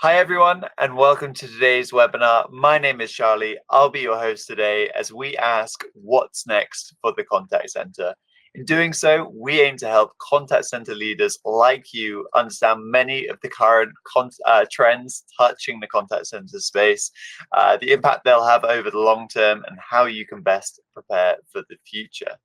Hi, everyone, and welcome to today's webinar. My name is Charlie. I'll be your host today as we ask what's next for the contact center. In doing so, we aim to help contact center leaders like you understand many of the current trends touching the contact center space, the impact they'll have over the long term, and how you can best prepare for the future.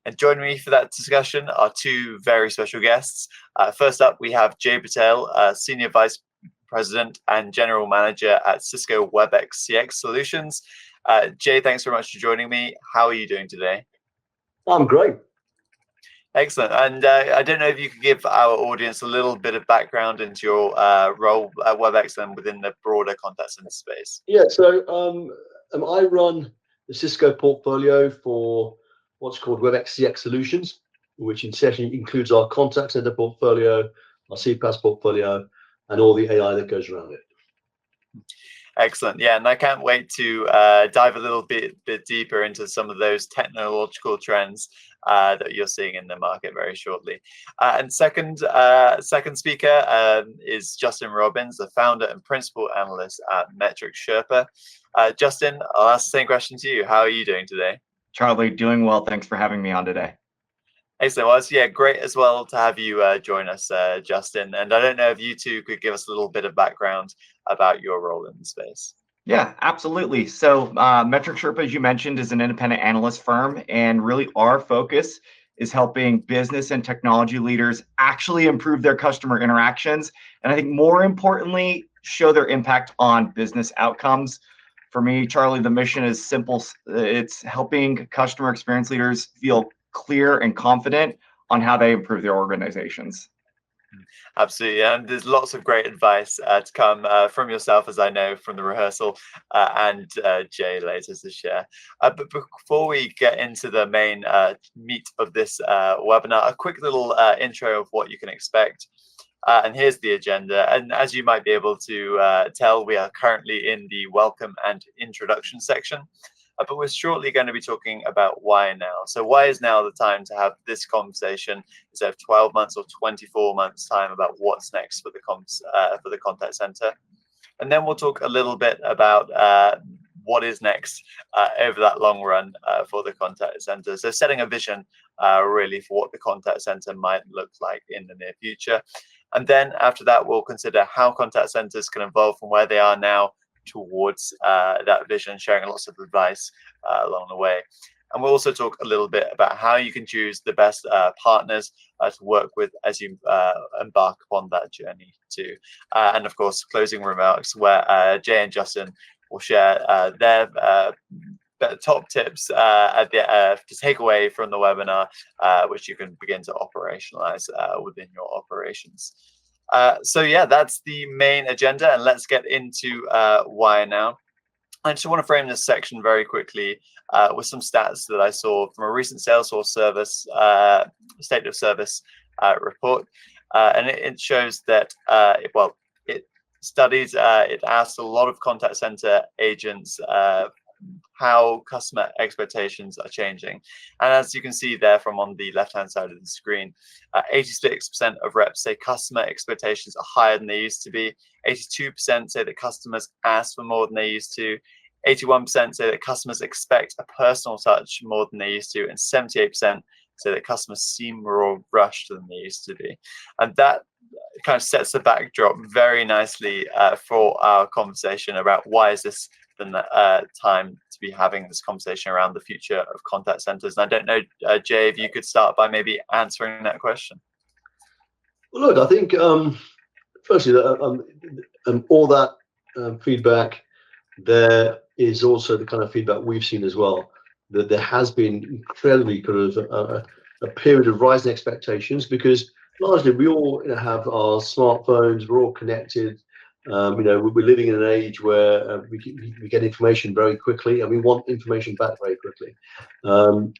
And joining me for that discussion are two very special guests. First up, we have Jay Patel, Senior Vice President and General Manager at Cisco Webex CX Solutions. Jay, thanks very much for joining me. How are you doing today? I'm great. Excellent. And I don't know if you could give our audience a little bit of background into your role at Webex and within the broader contact center space. Yeah, so I run the Cisco portfolio for what's called Webex CX Solutions, which essentially includes our contact center portfolio, our CPaaS portfolio, and all the AI that goes around it. Excellent. Yeah, and I can't wait to dive a little bit deeper into some of those technological trends that you're seeing in the market very shortly. And second speaker is Justin Robbins, the founder and principal analyst at Metric Sherpa. Justin, I'll ask the same question to you. How are you doing today? Charlie, doing well. Thanks for having me on today. Excellent. Well, it's great as well to have you join us, Justin. And I don't know if you two could give us a little bit of background about your role in the space. Yeah, absolutely. So Metric Sherpa, as you mentioned, is an independent analyst firm, and really our focus is helping business and technology leaders actually improve their customer interactions. And I think more importantly, show their impact on business outcomes. For me, Charlie, the mission is simple. It's helping customer experience leaders feel clear and confident on how they improve their organizations. Absolutely, and there's lots of great advice to come from yourself, as I know from the rehearsal, and Jay later to share. But before we get into the main meat of this webinar, a quick little intro of what you can expect. And here's the agenda. And as you might be able to tell, we are currently in the welcome and introduction section. But we're shortly going to be talking about why now. So why is now the time to have this conversation instead of 12 months or 24 months time about what's next for the contact center? And then we'll talk a little bit about what is next over that long run for the contact center. So setting a vision really for what the contact center might look like in the near future. And then after that, we'll consider how contact centers can evolve from where they are now towards that vision, sharing lots of advice along the way. And we'll also talk a little bit about how you can choose the best partners to work with as you embark upon that journey too. And of course, closing remarks where Jay and Justin will share their top tips to take away from the webinar, which you can begin to operationalize within your operations. So yeah, that's the main agenda, and let's get into why now. I just want to frame this section very quickly with some stats that I saw from a recent Salesforce service state of service report, and it shows that it asked a lot of contact center agents how customer expectations are changing. And as you can see there from on the left-hand side of the screen, 86% of reps say customer expectations are higher than they used to be. 82% say that customers ask for more than they used to. 81% say that customers expect a personal touch more than they used to. And 78% say that customers seem more rushed than they used to be. And that kind of sets the backdrop very nicely for our conversation about why is this the time to be having this conversation around the future of contact centers. And I don't know, Jay, if you could start by maybe answering that question. Well, look, I think firstly, all that feedback, there is also the kind of feedback we've seen as well, that there has been incredibly kind of a period of rising expectations, because largely we all have our smartphones, we're all connected. We're living in an age where we get information very quickly, and we want information back very quickly.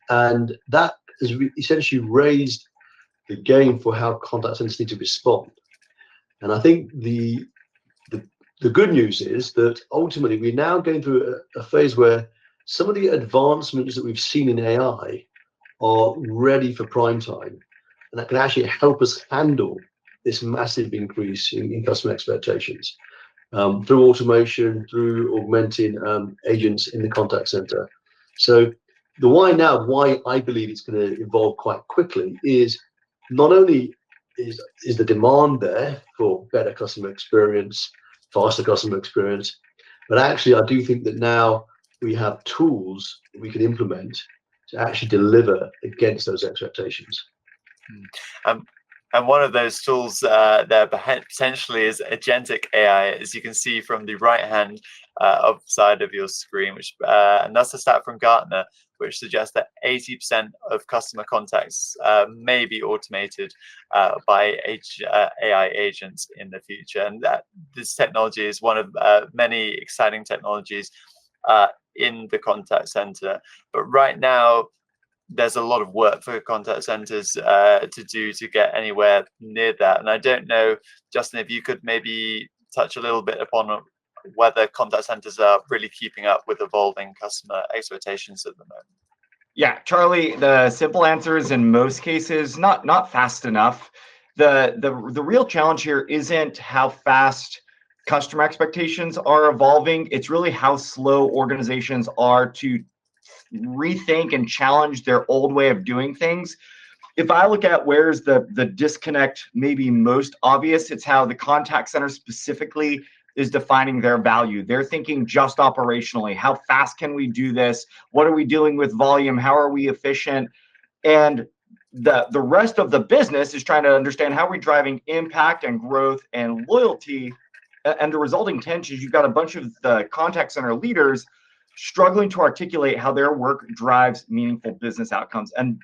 And that has essentially raised the game for how contact centers need to respond. And I think the good news is that ultimately we're now going through a phase where some of the advancements that we've seen in AI are ready for prime time, and that can actually help us handle this massive increase in customer expectations. through automation, through augmenting agents in the contact center. So the why I believe it's going to evolve quite quickly is not only is the demand there for better customer experience, faster customer experience, but actually I do think that now we have tools that we can implement to actually deliver against those expectations. And one of those tools there potentially is agentic AI, as you can see from the right-hand side of your screen, and that's a stat from Gartner, which suggests that 80% of customer contacts may be automated by AI agents in the future. And that this technology is one of many exciting technologies in the contact center. But right now, there's a lot of work for contact centers to do to get anywhere near that. And I don't know, Justin, if you could maybe touch a little bit upon whether contact centers are really keeping up with evolving customer expectations at the moment. Yeah, Charlie, the simple answer is in most cases, not fast enough. The real challenge here isn't how fast customer expectations are evolving. It's really how slow organizations are to rethink and challenge their old way of doing things. If I look at where's the disconnect maybe most obvious, it's how the contact center specifically is defining their value. They're thinking just operationally. How fast can we do this? What are we doing with volume? How are we efficient? And the rest of the business is trying to understand how we're driving impact and growth and loyalty. And the resulting tension is you've got a bunch of the contact center leaders struggling to articulate how their work drives meaningful business outcomes. And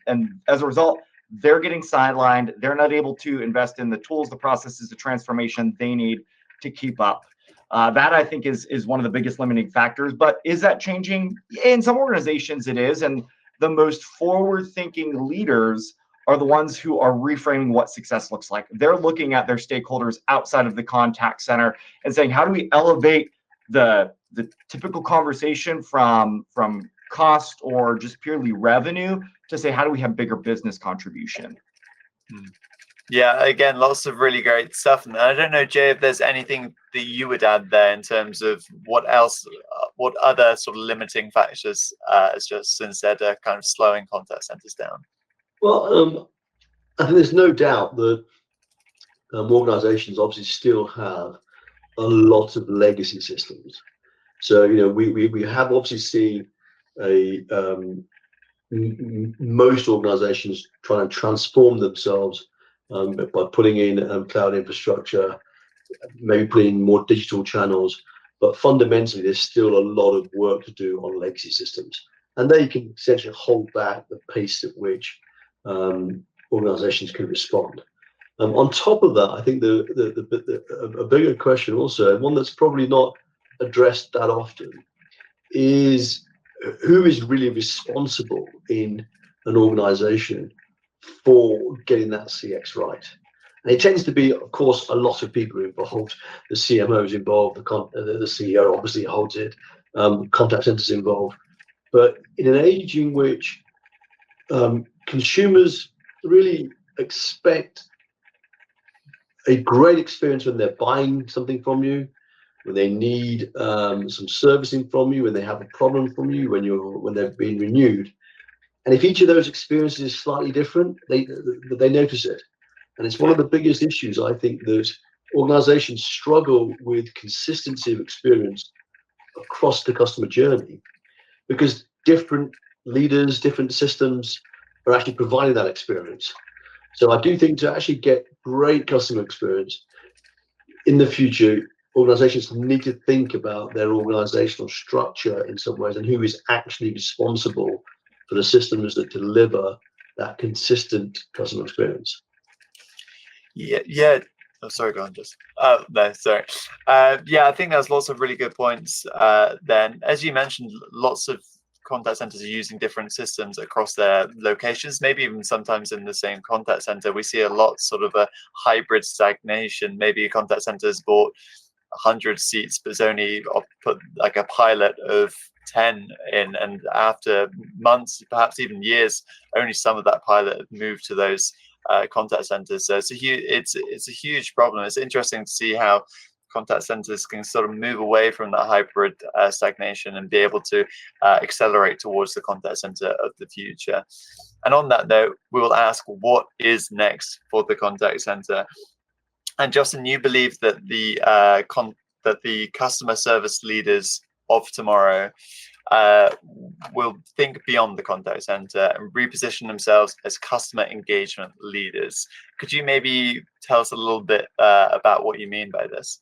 as a result, they're getting sidelined. They're not able to invest in the tools, the processes, the transformation they need to keep up. That I think is one of the biggest limiting factors. But is that changing? In some organizations it is. And the most forward-thinking leaders are the ones who are reframing what success looks like. They're looking at their stakeholders outside of the contact center and saying, how do we elevate the typical conversation from cost or just purely revenue to say, how do we have bigger business contribution? Yeah, again, lots of really great stuff. And I don't know, Jay, if there's anything that you would add there in terms of what other sort of limiting factors, as Justin said, are kind of slowing contact centers down. Well, I think there's no doubt that organizations obviously still have a lot of legacy systems. So, we have obviously seen most organizations trying to transform themselves by putting in cloud infrastructure, maybe putting in more digital channels. But fundamentally, there's still a lot of work to do on legacy systems. And they can essentially hold back the pace at which organizations can respond. On top of that, I think a bigger question also, and one that's probably not addressed that often, is who is really responsible in an organization for getting that CX right. And it tends to be, of course, a lot of people involved. The CMO is involved, the CEO obviously holds it, contact centers involved. But in an age in which consumers really expect a great experience when they're buying something from you, when they need some servicing from you, when they have a problem from you, when they've been renewed. And if each of those experiences is slightly different, they notice it. And it's one of the biggest issues, I think, that organizations struggle with consistency of experience across the customer journey, because different leaders, different systems are actually providing that experience. So I do think to actually get great customer experience in the future, organizations need to think about their organizational structure in some ways and who is actually responsible for the systems that deliver that consistent customer experience. Yeah. Oh, sorry, go on, just. No, sorry. Yeah, I think there's lots of really good points. Then, as you mentioned, lots of contact centers are using different systems across their locations, maybe even sometimes in the same contact center. We see a lot sort of a hybrid stagnation. Maybe a contact center has bought 100 seats, but has only put like a pilot of 10 in, and after months, perhaps even years, only some of that pilot have moved to those contact centers. So it's a huge problem. It's interesting to see how contact centers can sort of move away from that hybrid stagnation and be able to accelerate towards the contact center of the future. And on that note, we will ask what is next for the contact center. And Justin, you believe that the customer service leaders of tomorrow will think beyond the contact center and reposition themselves as customer engagement leaders. Could you maybe tell us a little bit about what you mean by this?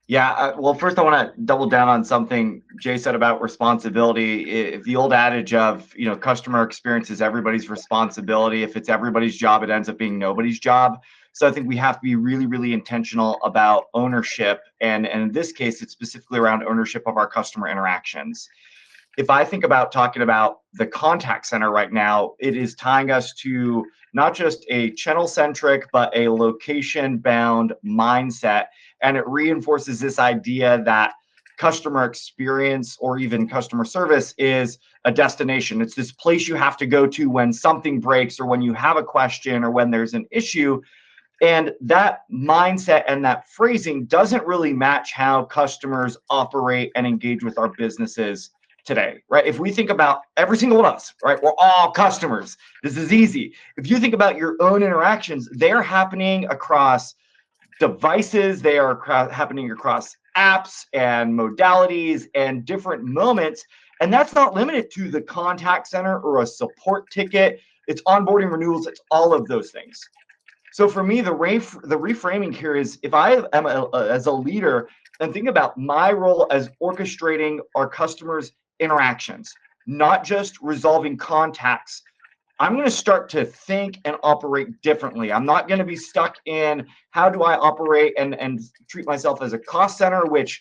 Yeah, well, first I want to double down on something Jay said about responsibility. If the old adage of, customer experience is everybody's responsibility, if it's everybody's job, it ends up being nobody's job. So I think we have to be really, really intentional about ownership. And in this case, it's specifically around ownership of our customer interactions. If I think about talking about the contact center right now, it is tying us to not just a channel-centric, but a location-bound mindset. And it reinforces this idea that customer experience or even customer service is a destination. It's this place you have to go to when something breaks or when you have a question or when there's an issue. And that mindset and that phrasing doesn't really match how customers operate and engage with our businesses today, right? If we think about every single one of us, right? We're all customers. This is easy. If you think about your own interactions, they're happening across devices, they are happening across apps and modalities and different moments. And that's not limited to the contact center or a support ticket. It's onboarding renewals. It's all of those things. So for me, the reframing here is if I am as a leader and think about my role as orchestrating our customers' interactions, not just resolving contacts, I'm going to start to think and operate differently. I'm not going to be stuck in how do I operate and treat myself as a cost center, which,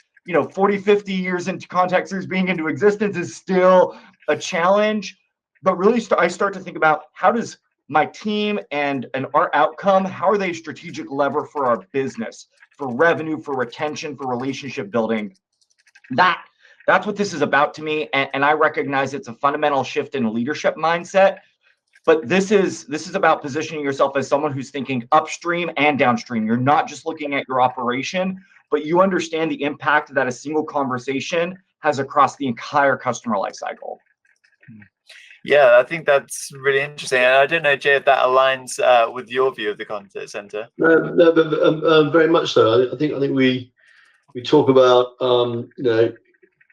40, 50 years into contact centers being into existence is still a challenge. But really I start to think about how does my team and our outcome, how are they a strategic lever for our business, for revenue, for retention, for relationship building? That's what this is about to me. And I recognize it's a fundamental shift in leadership mindset. But this is about positioning yourself as someone who's thinking upstream and downstream. You're not just looking at your operation, but you understand the impact that a single conversation has across the entire customer lifecycle. Yeah, I think that's really interesting. And I don't know, Jay, if that aligns with your view of the contact center. No, but very much so. I think we talk about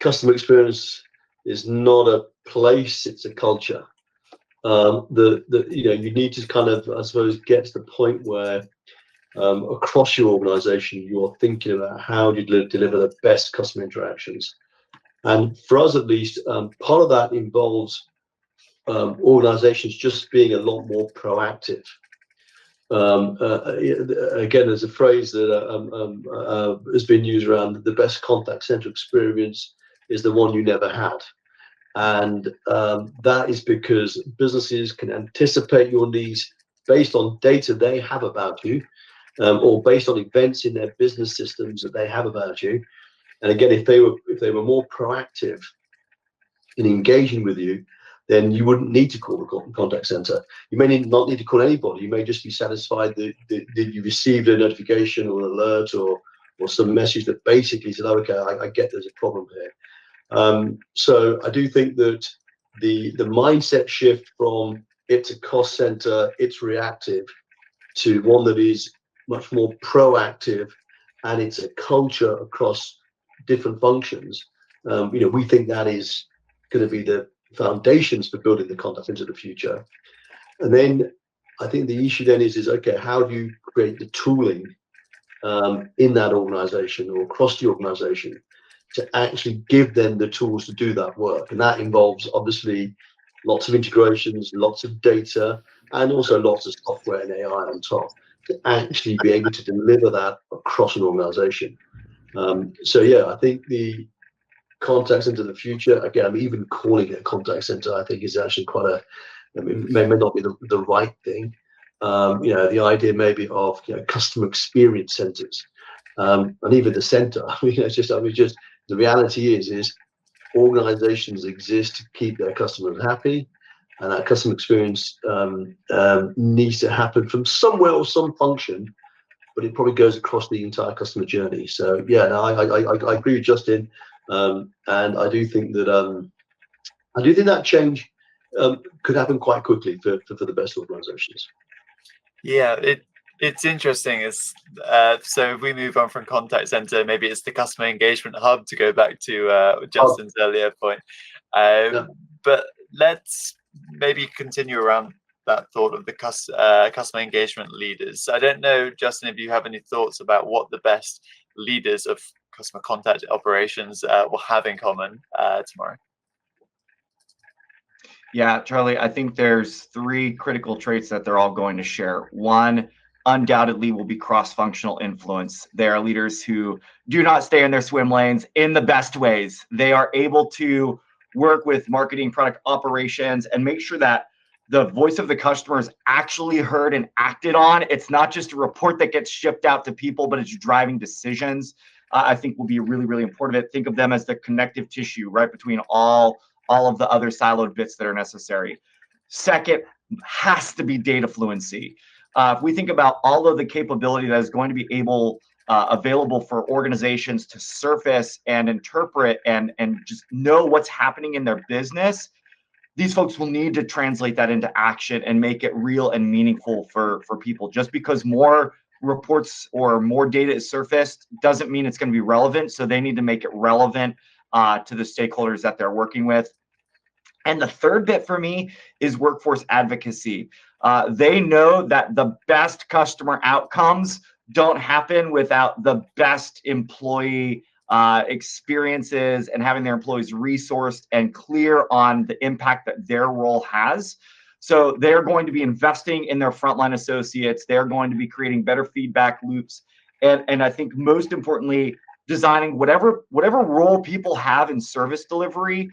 customer experience is not a place; it's a culture. You need to kind of, I suppose, get to the point where across your organization you're thinking about how do you deliver the best customer interactions. And for us at least, part of that involves organizations just being a lot more proactive. Again, there's a phrase that has been used around the best contact center experience is the one you never had. And that is because businesses can anticipate your needs based on data they have about you, or based on events in their business systems that they have about you. And again, if they were more proactive in engaging with you, then you wouldn't need to call the contact center. You may not need to call anybody. You may just be satisfied that you received a notification or an alert or some message that basically said, okay, I get there's a problem here. So I do think that the mindset shift from it's a cost center, it's reactive, to one that is much more proactive, and it's a culture across different functions. We think that is going to be the foundations for building the contact into the future. And then I think the issue then is okay, how do you create the tooling in that organization or across the organization to actually give them the tools to do that work? And that involves obviously lots of integrations, lots of data, and also lots of software and AI on top to actually be able to deliver that across an organization. So yeah, I think the contact center of the future, again, I'm even calling it a contact center, I think is actually quite may not be the right thing. The idea maybe of customer experience centers, and even the center. Just the reality is organizations exist to keep their customers happy, and that customer experience needs to happen from somewhere or some function but it probably goes across the entire customer journey. So yeah, no, I agree with Justin, and I do think that change could happen quite quickly for the best organizations. Yeah, it's interesting. It's so if we move on from contact center, maybe it's the customer engagement hub, to go back to Justin's earlier point. Yeah. But let's maybe continue around that thought of the customer engagement leaders. I don't know, Justin, if you have any thoughts about what the best leaders of customer contact operations will have in common tomorrow. Yeah, Charlie, I think there's 3 critical traits that they're all going to share. One, undoubtedly, will be cross-functional influence. They are leaders who do not stay in their swim lanes in the best ways. They are able to work with marketing, product operations, and make sure that the voice of the customer is actually heard and acted on. It's not just a report that gets shipped out to people, but it's driving decisions. I think will be really, really important. Think of them as the connective tissue, right, between all of the other siloed bits that are necessary. Second, has to be data fluency. If we think about all of the capability that is going to be available for organizations to surface and interpret and just know what's happening in their business, these folks will need to translate that into action and make it real and meaningful for people. Just because more reports or more data is surfaced doesn't mean it's going to be relevant. So they need to make it relevant to the stakeholders that they're working with. And the third bit for me is workforce advocacy. They know that the best customer outcomes don't happen without the best employee experiences and having their employees resourced and clear on the impact that their role has. So they're going to be investing in their frontline associates. They're going to be creating better feedback loops. And I think most importantly, designing whatever role people have in service delivery,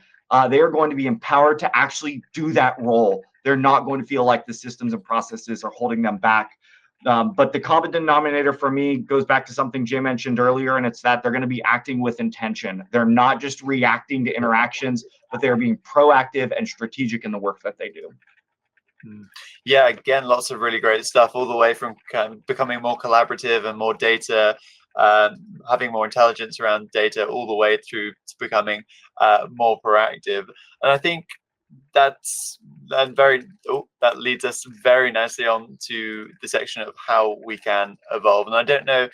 they are going to be empowered to actually do that role. They're not going to feel like the systems and processes are holding them back. But the common denominator for me goes back to something Jay mentioned earlier, and it's that they're going to be acting with intention. They're not just reacting to interactions, but they're being proactive and strategic in the work that they do. Yeah, again, lots of really great stuff, all the way from becoming more collaborative and more data, having more intelligence around data, all the way through to becoming more proactive. And I think that leads us very nicely on to the section of how we can evolve. And I don't know,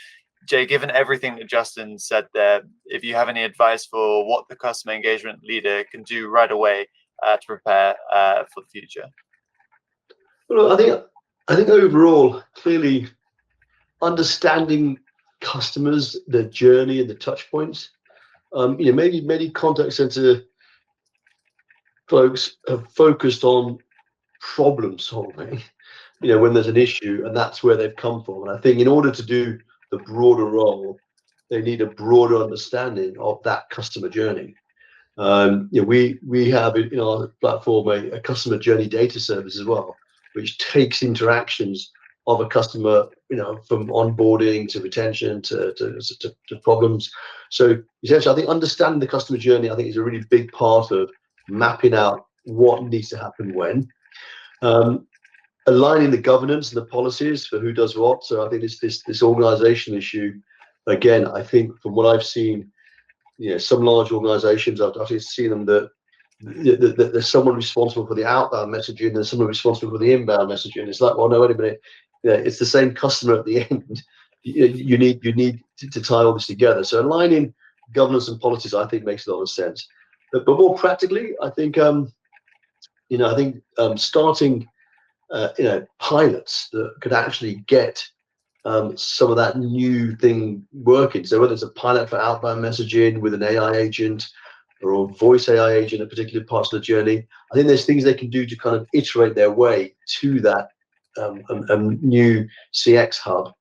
Jay, given everything that Justin said there, if you have any advice for what the customer engagement leader can do right away to prepare for the future. Well, I think overall, clearly understanding customers, their journey and the touch points. Maybe many contact center folks have focused on problem solving, when there's an issue, and that's where they've come from. And I think in order to do the broader role, they need a broader understanding of that customer journey. We have in our platform a customer journey data service as well, which takes interactions of a customer, from onboarding to retention to problems. So essentially, I think understanding the customer journey, I think, is a really big part of mapping out what needs to happen when. Aligning the governance and the policies for who does what. So I think this organization issue, again, I think from what I've seen, some large organizations, I've seen them that there's someone responsible for the outbound messaging, there's someone responsible for the inbound messaging. It's like, well, no, wait a minute, it's the same customer at the end. You need to tie all this together. So aligning governance and policies, I think, makes a lot of sense. But more practically, I think starting pilots that could actually get some of that new thing working. So whether it's a pilot for outbound messaging with an AI agent or a voice AI agent at particular parts of the journey, I think there's things they can do to kind of iterate their way to that new CX hub.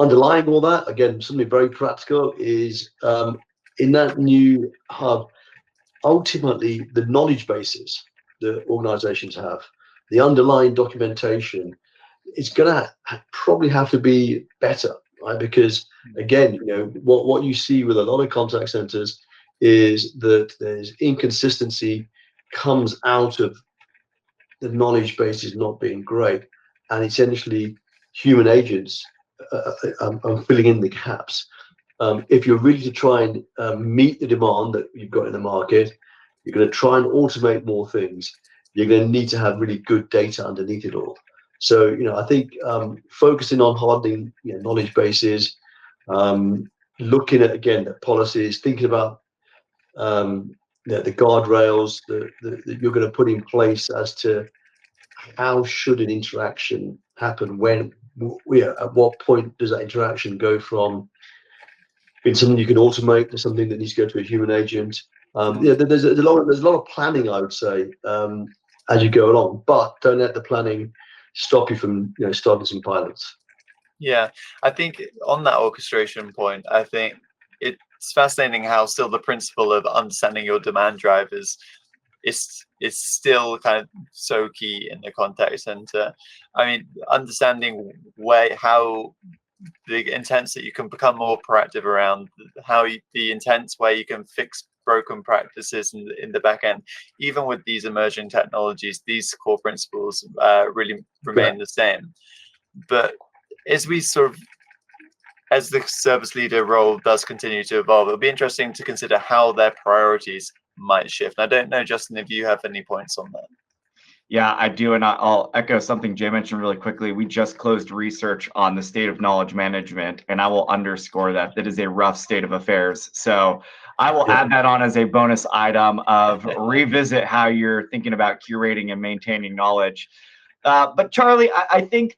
Underlying all that, again, something very practical is in that new hub, ultimately the knowledge bases that organizations have, the underlying documentation, it's going to probably have to be better, right? Because again, what you see with a lot of contact centers is that there's inconsistency comes out of the knowledge bases not being great, and essentially human agents I'm filling in the gaps. If you're really to try and meet the demand that you've got in the market, you're going to try and automate more things. You're going to need to have really good data underneath it all. So, I think focusing on hardening knowledge bases, looking at, again, the policies, thinking about the guardrails that you're going to put in place as to how should an interaction happen, when, at what point does that interaction go from being something you can automate to something that needs to go to a human agent. There's a lot of planning, I would say, as you go along, but don't let the planning stop you from starting some pilots. Yeah, I think on that orchestration point, I think it's fascinating how still the principle of understanding your demand drivers is still kind of so key in the contact center. I mean, understanding how the intents that you can become more proactive around, the intents where you can fix broken practices in the back end. Even with these emerging technologies, these core principles really remain the same. But as the service leader role does continue to evolve, it'll be interesting to consider how their priorities might shift. I don't know, Justin, if you have any points on that. Yeah, I do, and I'll echo something Jay mentioned really quickly. We just closed research on the state of knowledge management, and I will underscore that it is a rough state of affairs. So I will add that on as a bonus item of revisit how you're thinking about curating and maintaining knowledge. But Charlie, I think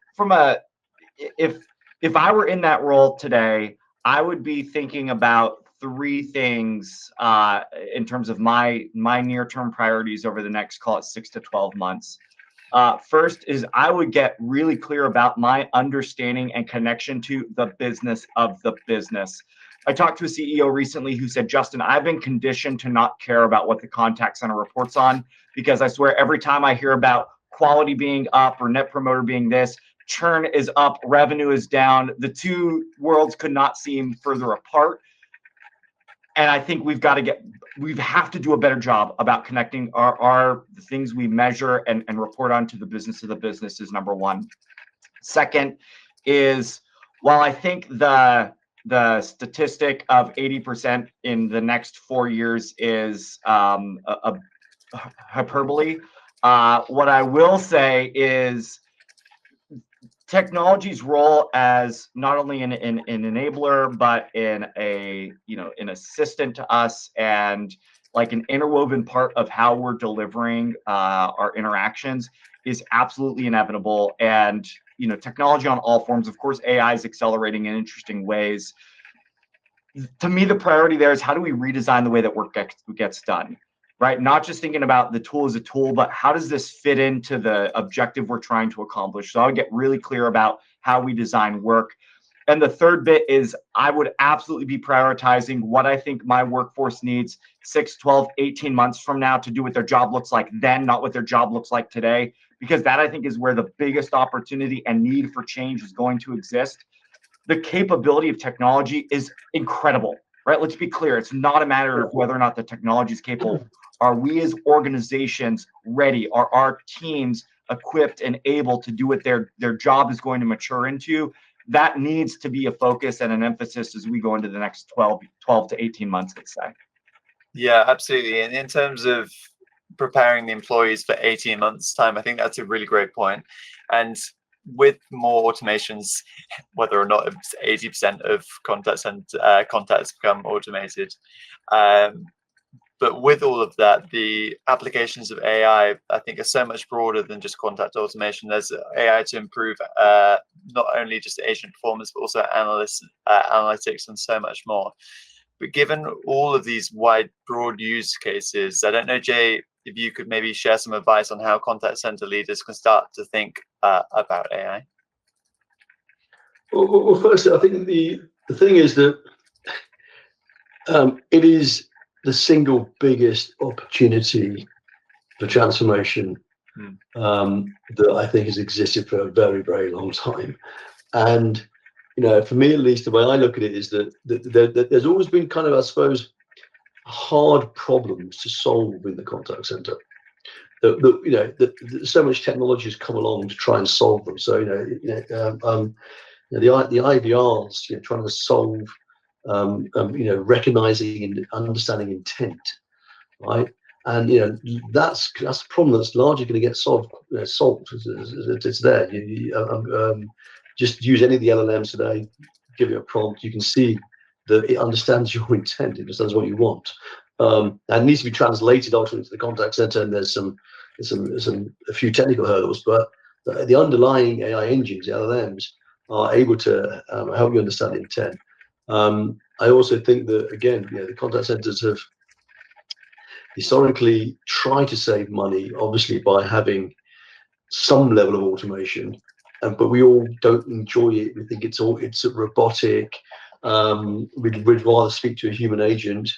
if I were in that role today, I would be thinking about three things in terms of my near-term priorities over the next, call it 6 to 12 months. First is I would get really clear about my understanding and connection to the business of the business. I talked to a CEO recently who said, Justin, I've been conditioned to not care about what the contact center reports on, because I swear every time I hear about quality being up or net promoter being this, churn is up, revenue is down. The two worlds could not seem further apart. And I think we have to do a better job about connecting the things we measure and report on to the business of the business is number one. Second is, while I think the statistic of 80% in the next 4 years is a hyperbole, what I will say is technology's role as not only an enabler, but in an assistant to us and like an interwoven part of how we're delivering our interactions is absolutely inevitable. And technology on all forms, of course, AI is accelerating in interesting ways. To me, the priority there is how do we redesign the way that work gets done? Right? Not just thinking about the tool as a tool, but how does this fit into the objective we're trying to accomplish? So I would get really clear about how we design work. And the third bit is I would absolutely be prioritizing what I think my workforce needs 6, 12, 18 months from now to do what their job looks like then, not what their job looks like today, because that I think is where the biggest opportunity and need for change is going to exist. The capability of technology is incredible, right? Let's be clear. It's not a matter of whether or not the technology is capable. Are we as organizations ready? Are our teams equipped and able to do what their job is going to mature into? That needs to be a focus and an emphasis as we go into the next 12 to 18 months, let's say. Yeah, absolutely. And in terms of preparing the employees for 18 months' time, I think that's a really great point. And with more automations, whether or not it's 80% of contacts become automated, but with all of that, the applications of AI, I think, are so much broader than just contact automation. There's AI to improve not only just agent performance, but also analytics and so much more. But given all of these broad use cases, I don't know, Jay, if you could maybe share some advice on how contact center leaders can start to think about AI. Well, firstly, I think the thing is that it is the single biggest opportunity for transformation that I think has existed for a very, very long time. And, for me at least, the way I look at it is that there's always been kind of, I suppose, hard problems to solve in the contact center. So much technology has come along to try and solve them. So, the IVRs, trying to solve, recognizing and understanding intent, right? And that's a problem that's largely going to get solved. It's there. Just use any of the LLMs today. Give it a prompt. You can see that it understands your intent. It understands what you want. And it needs to be translated ultimately to the contact center. And there's a few technical hurdles, but the underlying AI engines, the LLMs, are able to help you understand intent. I also think that, again, the contact centers have historically tried to save money, obviously, by having some level of automation, but we all don't enjoy it. We think it's robotic. We'd rather speak to a human agent.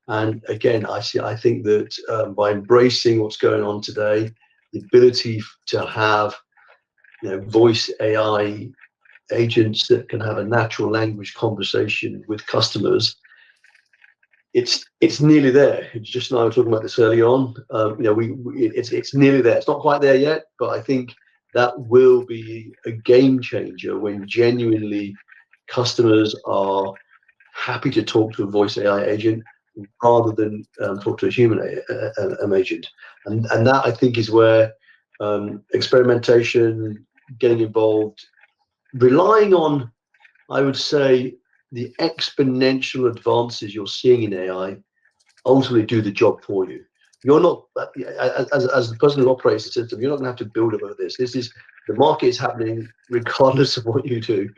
And again, I think that by embracing what's going on today, the ability to have voice AI agents that can have a natural language conversation with customers, it's nearly there. Just now, we were talking about this early on. It's nearly there. It's not quite there yet, but I think that will be a game changer when genuinely customers are happy to talk to a voice AI agent rather than talk to a human agent. And that, I think, is where experimentation, getting involved, relying on, I would say, the exponential advances you're seeing in AI ultimately do the job for you. You're not, as the person who operates the system, you're not going to have to build about this. The market is happening regardless of what you do,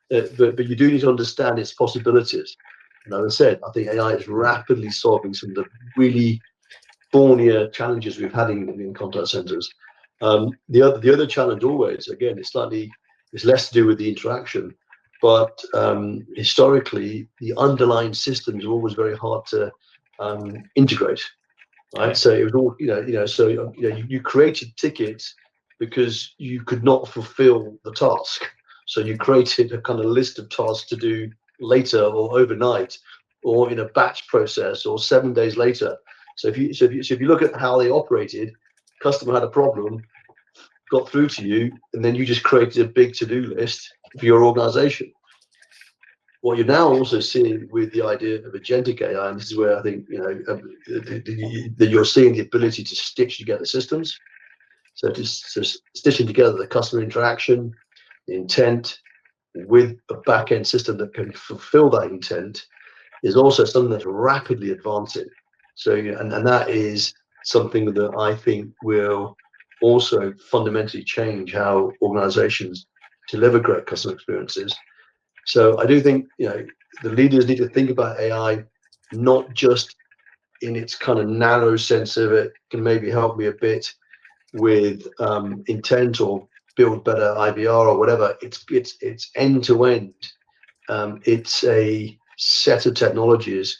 but you do need to understand its possibilities. And as I said, I think AI is rapidly solving some of the really thornier challenges we've had in contact centers. The other challenge always, again, it's less to do with the interaction, but historically, the underlying systems are always very hard to integrate, right? So it was all, you created tickets because you could not fulfill the task. So you created a kind of list of tasks to do later or overnight or in a batch process or 7 days later. So if you look at how they operated, customer had a problem, got through to you, and then you just created a big to-do list for your organization. What you're now also seeing with the idea of agentic AI, and this is where I think that you're seeing the ability to stitch together systems. So stitching together the customer interaction, the intent, with a back-end system that can fulfill that intent is also something that's rapidly advancing. So, and that is something that I think will also fundamentally change how organizations deliver great customer experiences. So I do think, the leaders need to think about AI, not just in its kind of narrow sense of it can maybe help me a bit with intent or build better IVR or whatever. It's end to end. It's a set of technologies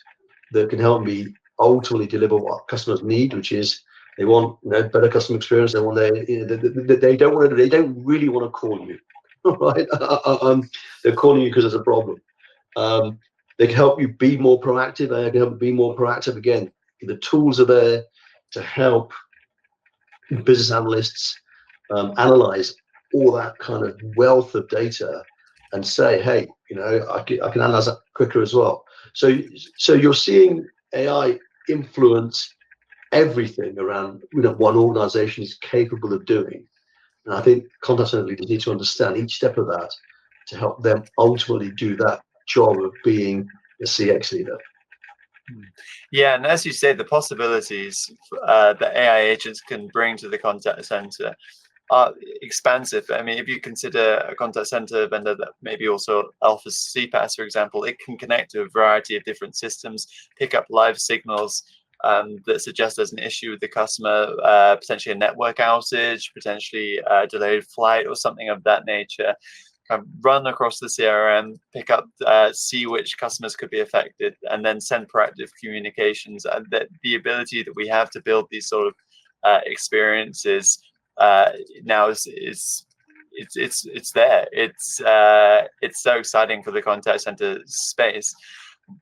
that can help me ultimately deliver what customers need, which is they want better customer experience. They want they don't really want to call you, right? They're calling you because there's a problem. They can help you be more proactive. They can help you be more proactive. Again, the tools are there to help business analysts analyze all that kind of wealth of data and say, hey, I can analyze that quicker as well. So you're seeing AI influence everything around one organization is capable of doing. And I think contact center leaders need to understand each step of that to help them ultimately do that job of being a CX leader. Yeah, and as you say, the possibilities that AI agents can bring to the contact center are expansive. I mean, if you consider a contact center vendor that maybe also offers CPaaS, for example, it can connect to a variety of different systems, pick up live signals that suggest there's an issue with the customer, potentially a network outage, potentially a delayed flight or something of that nature. Run across the CRM, pick up, see which customers could be affected, and then send proactive communications. And that the ability that we have to build these sort of experiences now is there. It's so exciting for the contact center space,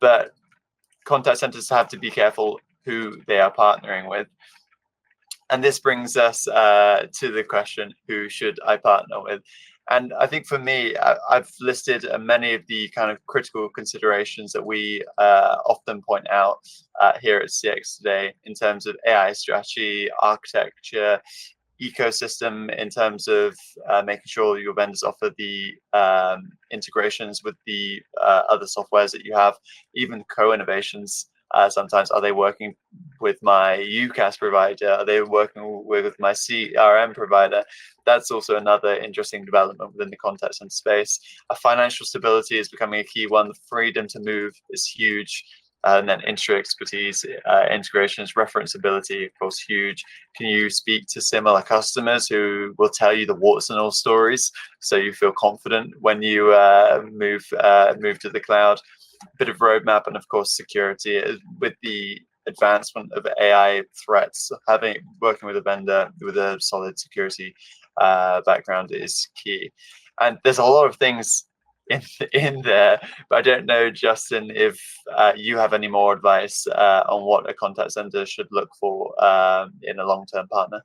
but contact centers have to be careful who they are partnering with. And this brings us to the question, who should I partner with? And I think for me, I've listed many of the kind of critical considerations that we often point out here at CX Today in terms of AI strategy, architecture, ecosystem, in terms of making sure your vendors offer the integrations with the other softwares that you have, even co-innovations. Sometimes, are they working with my UCaaS provider? Are they working with my CRM provider? That's also another interesting development within the contact center space. Financial stability is becoming a key one. The freedom to move is huge. And then industry expertise, integrations, referenceability, of course, huge. Can you speak to similar customers who will tell you the warts and all stories, so you feel confident when you move to the cloud? Bit of roadmap, and of course security. With the advancement of AI threats, working with a vendor with a solid security background is key. And there's a lot of things in there, but I don't know, Justin, if you have any more advice on what a contact center should look for in a long-term partner.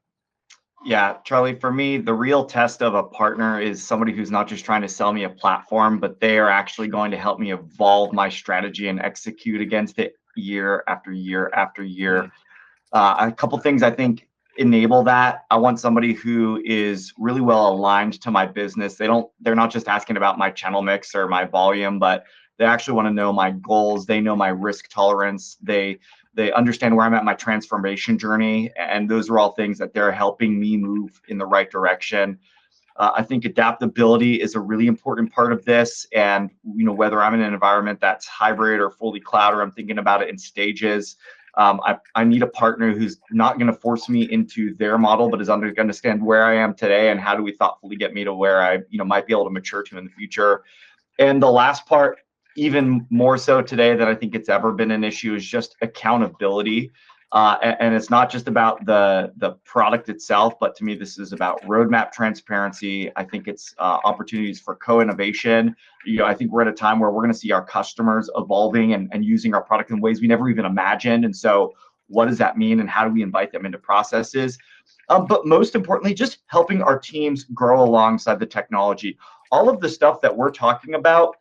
Yeah, Charlie, for me, the real test of a partner is somebody who's not just trying to sell me a platform, but they are actually going to help me evolve my strategy and execute against it year after year after year. A couple things I think enable that. I want somebody who is really well aligned to my business. They're not just asking about my channel mix or my volume, but they actually want to know my goals. They know my risk tolerance. They understand where I'm at in my transformation journey. And those are all things that they're helping me move in the right direction. I think adaptability is a really important part of this. And, whether I'm in an environment that's hybrid or fully cloud, or I'm thinking about it in stages, I need a partner who's not going to force me into their model, but is going to understand where I am today and how do we thoughtfully get me to where I might be able to mature to in the future. And the last part, even more so today than I think it's ever been an issue, is just accountability. And it's not just about the product itself, but to me, this is about roadmap transparency. I think it's opportunities for co-innovation. I think we're at a time where we're going to see our customers evolving and using our product in ways we never even imagined. And so what does that mean, and how do we invite them into processes? But most importantly, just helping our teams grow alongside the technology. All of the stuff that we're talking about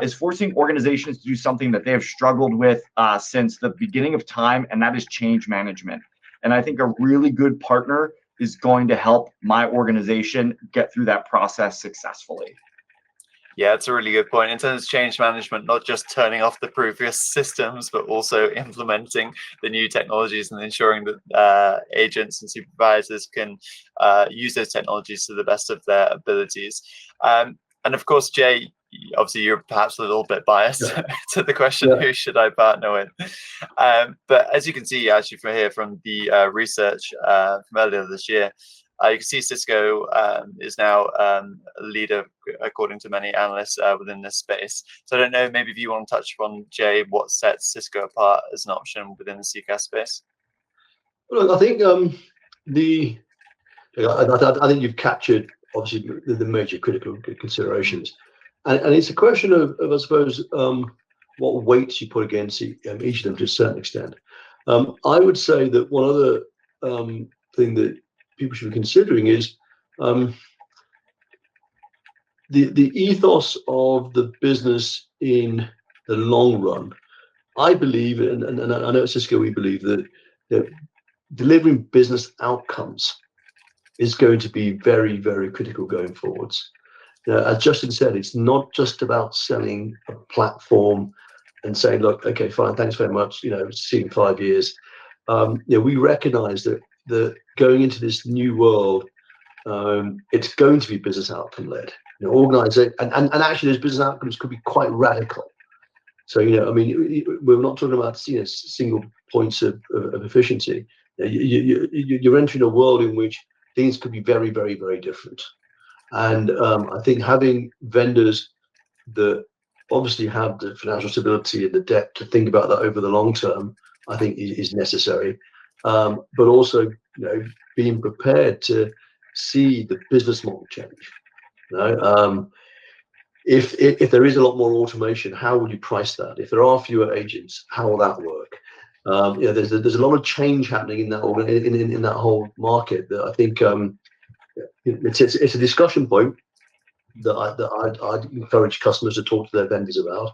is forcing organizations to do something that they have struggled with since the beginning of time, and that is change management. And I think a really good partner is going to help my organization get through that process successfully. Yeah, it's a really good point. In terms of change management, not just turning off the previous systems, but also implementing the new technologies and ensuring that agents and supervisors can use those technologies to the best of their abilities. And of course, Jay, obviously you're perhaps a little bit biased to the question, who should I partner with? But as you can see, actually from the research from earlier this year, you can see Cisco is now a leader, according to many analysts within this space. So I don't know, maybe if you want to touch upon, Jay, what sets Cisco apart as an option within the CCaaS space? Well, I think I think you've captured obviously the major critical considerations, and it's a question of I suppose what weights you put against each of them to a certain extent. I would say that one other thing that people should be considering is the ethos of the business in the long run. I believe, and I know at Cisco we believe that delivering business outcomes is going to be very, very critical going forwards. As Justin said, it's not just about selling a platform and saying, look, okay, fine, thanks very much, see you in 5 years. We recognize that going into this new world, it's going to be business outcome led. Organizing and actually those business outcomes could be quite radical. So we're not talking about single points of efficiency. You're entering a world in which things could be very, very, very different. And I think having vendors that obviously have the financial stability and the depth to think about that over the long term, I think is necessary. But also, being prepared to see the business model change. If there is a lot more automation, how will you price that? If there are fewer agents, how will that work? There's a lot of change happening in that in that whole market that I think it's a discussion point that I'd encourage customers to talk to their vendors about.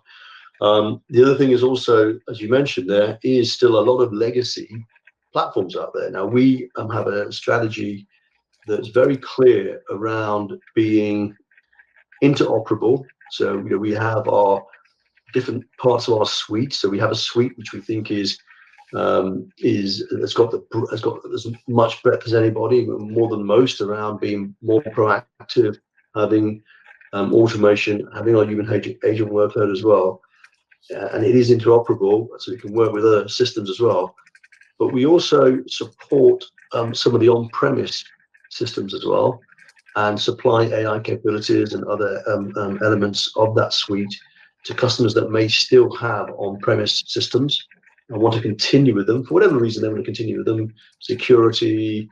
The other thing is also, as you mentioned, there is still a lot of legacy platforms out there. Now we have a strategy that's very clear around being interoperable. So we have our different parts of our suite. So we have a suite which we think has got as much breadth as anybody, more than most, around being more proactive, having automation, having our human agent workload as well, and it is interoperable, so it can work with other systems as well. But we also support some of the on-premise systems as well, and supply AI capabilities and other elements of that suite to customers that may still have on-premise systems and want to continue with them for whatever reason they want to continue with them. Security,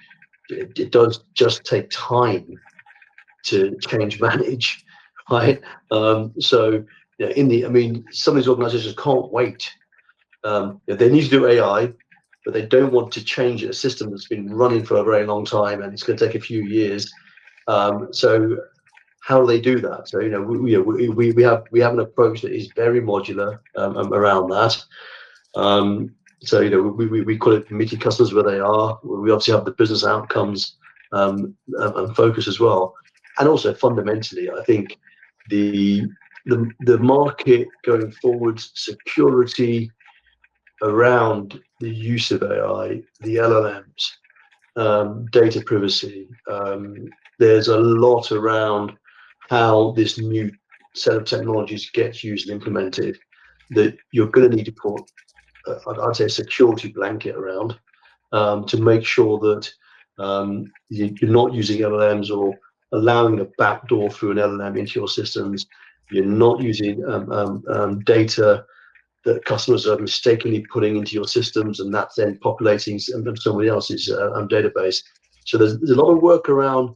it does just take time to change manage, right? So some of these organizations can't wait. They need to do AI, but they don't want to change a system that's been running for a very long time and it's going to take a few years. So how do they do that? So we have an approach that is very modular around that. So we call it meeting customers where they are. We obviously have the business outcomes and focus as well. And also fundamentally, I think the market going forward, security around the use of AI, the LLMs, data privacy. There's a lot around how this new set of technologies gets used and implemented that you're going to need to put, I'd say, a security blanket around to make sure that you're not using LLMs or allowing a backdoor through an LLM into your systems. You're not using data that customers are mistakenly putting into your systems, and that's then populating somebody else's database. So there's a lot of work around.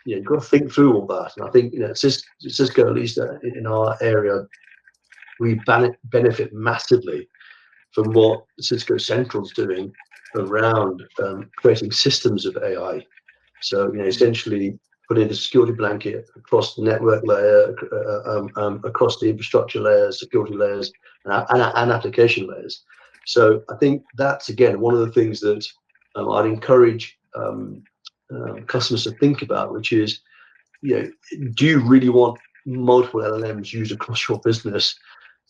You've got to think through all that. And I think Cisco, at least in our area, we benefit massively from what Cisco Central is doing around creating systems of AI. So essentially putting a security blanket across the network layer, across the infrastructure layers, security layers, and application layers. So I think that's, again, one of the things that I'd encourage customers to think about, which is, do you really want multiple LLMs used across your business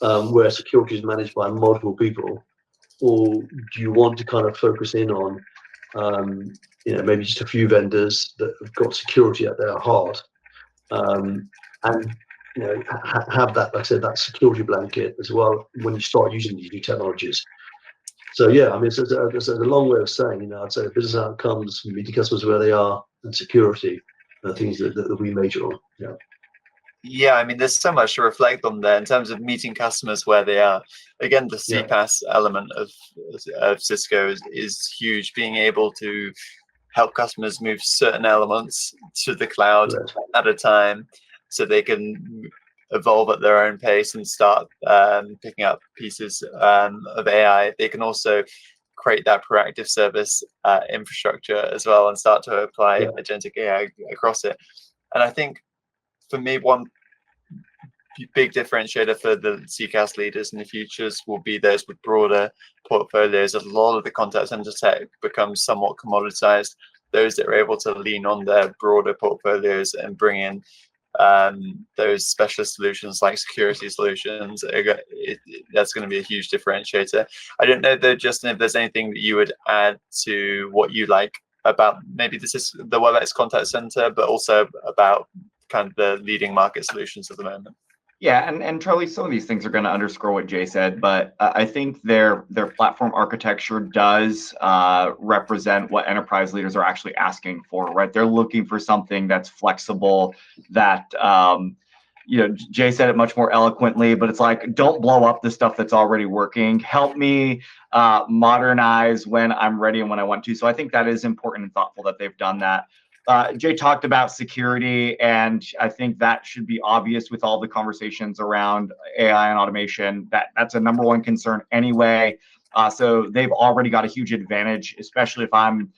where security is managed by multiple people? Or do you want to kind of focus in on maybe just a few vendors that have got security at their heart, and have that, like I said, that security blanket as well when you start using these new technologies. So it's a long way of saying, I'd say business outcomes, meeting customers where they are, and security are things that we major on. Yeah, there's so much to reflect on there in terms of meeting customers where they are. Again, the CPaaS element of Cisco is huge, being able to help customers move certain elements to the cloud at a time so they can evolve at their own pace and start picking up pieces of AI. They can also create that proactive service infrastructure as well and start to apply agentic AI across it. And I think for me, one big differentiator for the CCaaS leaders in the futures will be those with broader portfolios. A lot of the contact center tech becomes somewhat commoditized. Those that are able to lean on their broader portfolios and bring in those specialist solutions like security solutions, that's going to be a huge differentiator. I don't know though, Justin, if there's anything that you would add to what you like about maybe the Webex contact center, but also about kind of the leading market solutions at the moment. Yeah, and Charlie, some of these things are going to underscore what Jay said, but I think their platform architecture does represent what enterprise leaders are actually asking for, right? They're looking for something that's flexible, that Jay said it much more eloquently, but it's like, don't blow up the stuff that's already working. Help me modernize when I'm ready and when I want to. So I think that is important and thoughtful that they've done that. Jay talked about security, and I think that should be obvious with all the conversations around AI and automation. That's a number one concern anyway. So they've already got a huge advantage, especially if I'm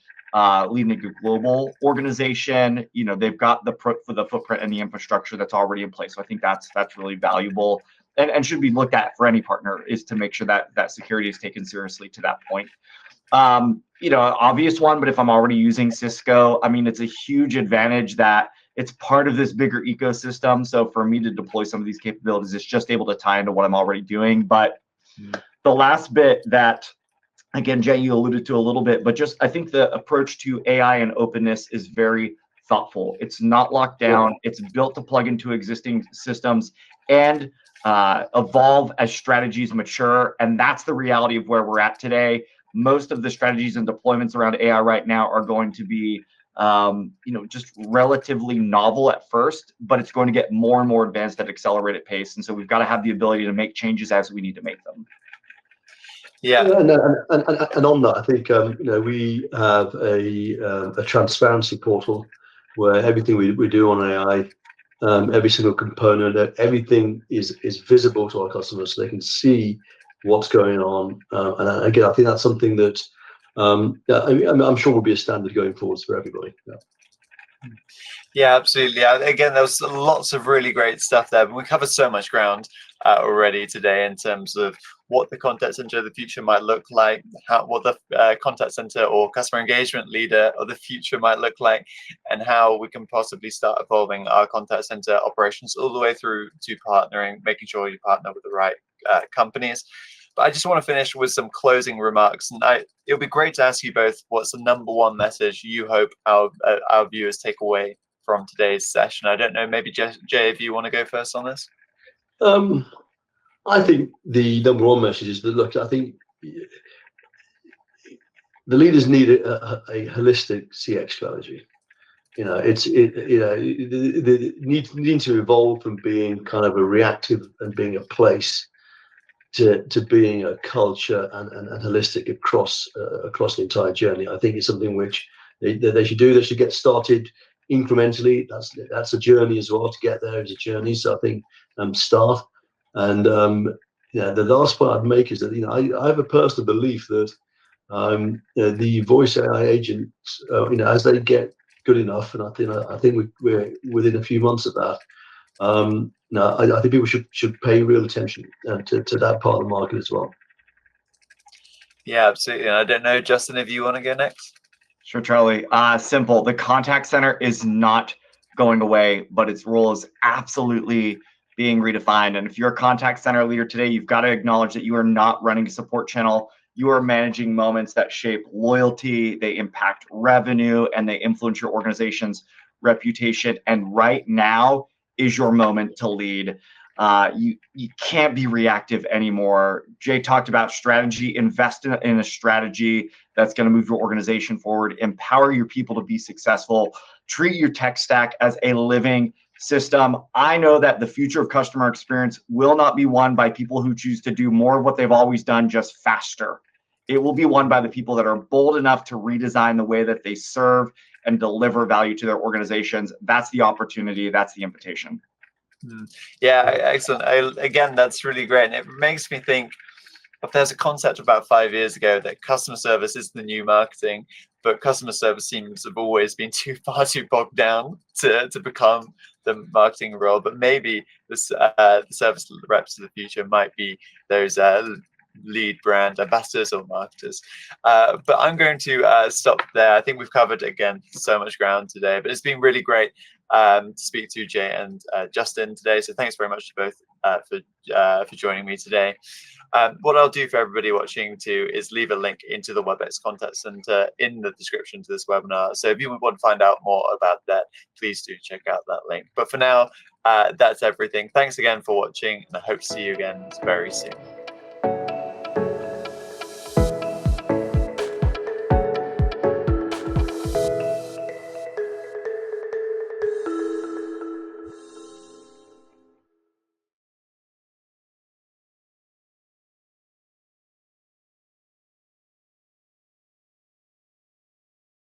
leading a global organization. They've got the footprint and the infrastructure that's already in place. So I think that's really valuable, and should be looked at for any partner, is to make sure that security is taken seriously to that point. Obvious one, but if I'm already using Cisco, I mean, it's a huge advantage that it's part of this bigger ecosystem. So for me to deploy some of these capabilities, it's just able to tie into what I'm already doing. But the last bit that, again, Jay, you alluded to a little bit, but just I think the approach to AI and openness is very thoughtful. It's not locked down. It's built to plug into existing systems and evolve as strategies mature. And that's the reality of where we're at today. Most of the strategies and deployments around AI right now are going to be, just relatively novel at first, but it's going to get more and more advanced at accelerated pace. And so we've got to have the ability to make changes as we need to make them. Yeah, and on that, I think we have a transparency portal where everything we do on AI, every single component, everything is visible to our customers, so they can see what's going on. And again, I think that's something that I'm sure will be a standard going forwards for everybody. Yeah, absolutely. Again, there was lots of really great stuff there, but we covered so much ground already today in terms of what the contact center of the future might look like, what the contact center or customer engagement leader of the future might look like, and how we can possibly start evolving our contact center operations all the way through to partnering, making sure you partner with the right companies. But I just want to finish with some closing remarks. And it would be great to ask you both, what's the number one message you hope our viewers take away from today's session? I don't know, maybe Jay, if you want to go first on this. I think the number one message is that, look, I think the leaders need a holistic CX strategy. They need to evolve from being kind of a reactive and being a place to being a culture and holistic across the entire journey. I think it's something which they should do. They should get started incrementally. That's a journey as well. To get there is a journey. So I think start. And the last point I'd make is that I have a personal belief that the voice AI agents, as they get good enough, and I think we're within a few months of that. I think people should pay real attention to that part of the market as well. Yeah, absolutely. And I don't know, Justin, if you want to go next. Sure, Charlie. Simple. The contact center is not going away, but its role is absolutely being redefined. And if you're a contact center leader today, you've got to acknowledge that you are not running a support channel. You are managing moments that shape loyalty, they impact revenue, and they influence your organization's reputation. And right now is your moment to lead. You can't be reactive anymore. Jay talked about strategy. Invest in a strategy that's going to move your organization forward. Empower your people to be successful. Treat your tech stack as a living system. I know that the future of customer experience will not be won by people who choose to do more of what they've always done, just faster. It will be won by the people that are bold enough to redesign the way that they serve and deliver value to their organizations. That's the opportunity. That's the invitation. Yeah, excellent. Again, that's really great. And it makes me think, if there's a concept about 5 years ago that customer service is the new marketing, but customer service seems to have always been far too bogged down to become the marketing role. But maybe the service reps of the future might be those lead brand ambassadors or marketers. But I'm going to stop there. I think we've covered, again, so much ground today, but it's been really great to speak to Jay and Justin today. So thanks very much to both for joining me today. What I'll do for everybody watching too is leave a link into the Webex Contact Center in the description to this webinar. So if you want to find out more about that, please do check out that link. But for now, that's everything. Thanks again for watching, and I hope to see you again very soon.